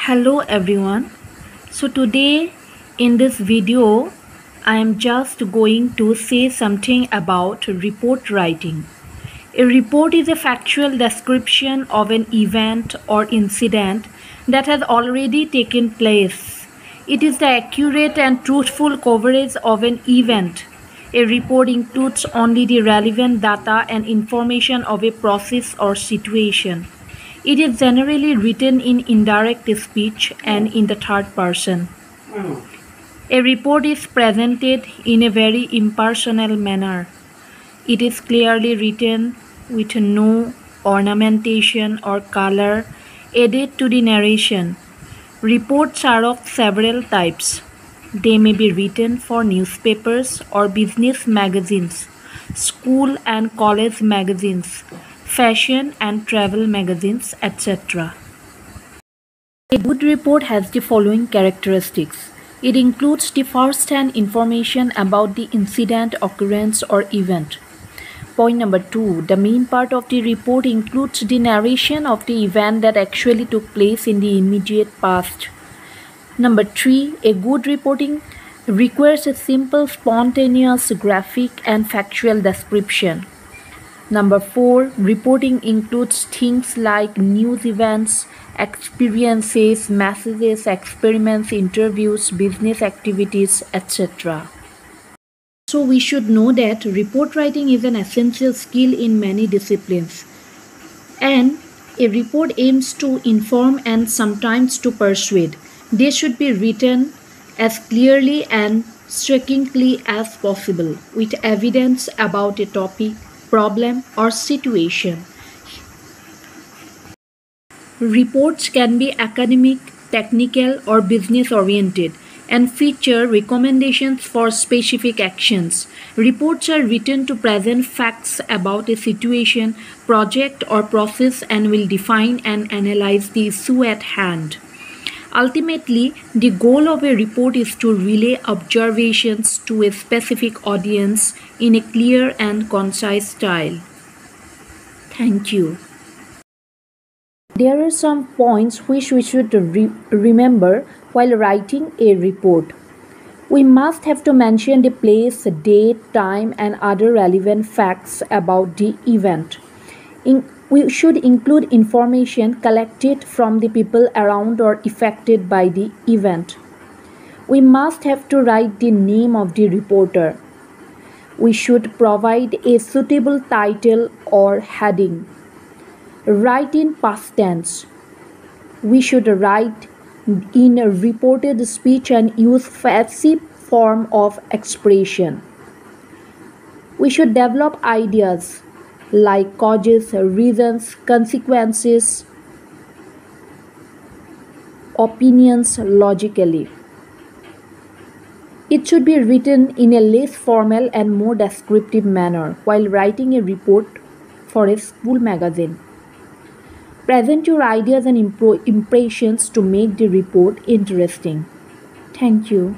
Hello everyone. So today in this video I am just going to say something about report writing. A report is a factual description of an event or incident that has already taken place. It is the accurate and truthful coverage of an event. A report includes only the relevant data and information of a process or situation. It is generally written in indirect speech and in the third person. A report is presented in a very impersonal manner. It is clearly written with no ornamentation or color added to the narration. Reports are of several types. They may be written for newspapers or business magazines, school and college magazines, fashion and travel magazines, etc. A good report has the following characteristics. It includes the first-hand information about the incident, occurrence, or event. Point number 2. The main part of the report includes the narration of the event that actually took place in the immediate past. Number 3. A good reporting requires a simple, spontaneous, graphic, and factual description. Number 4. Reporting includes things like news events, experiences, messages, experiments, interviews, business activities, etc. So we should know that report writing is an essential skill in many disciplines. And a report aims to inform and sometimes to persuade. They should be written as clearly and strikingly as possible with evidence about a topic, problem, or situation. Reports can be academic, technical, or business oriented and feature recommendations for specific actions. Reports are written to present facts about a situation, project, or process and will define and analyze the issue at hand. Ultimately, the goal of a report is to relay observations to a specific audience in a clear and concise style. Thank you. There are some points which we should remember while writing a report. We must have to mention the place, date, time, and other relevant facts about the event. We should include information collected from the people around or affected by the event. We must have to write the name of the reporter. We should provide a suitable title or heading. Write in past tense. We should write in a reported speech and use passive form of expression. We should develop ideas like causes, reasons, consequences, opinions logically. It should be written in a less formal and more descriptive manner while writing a report for a school magazine. Present your ideas and impressions to make the report interesting. Thank you.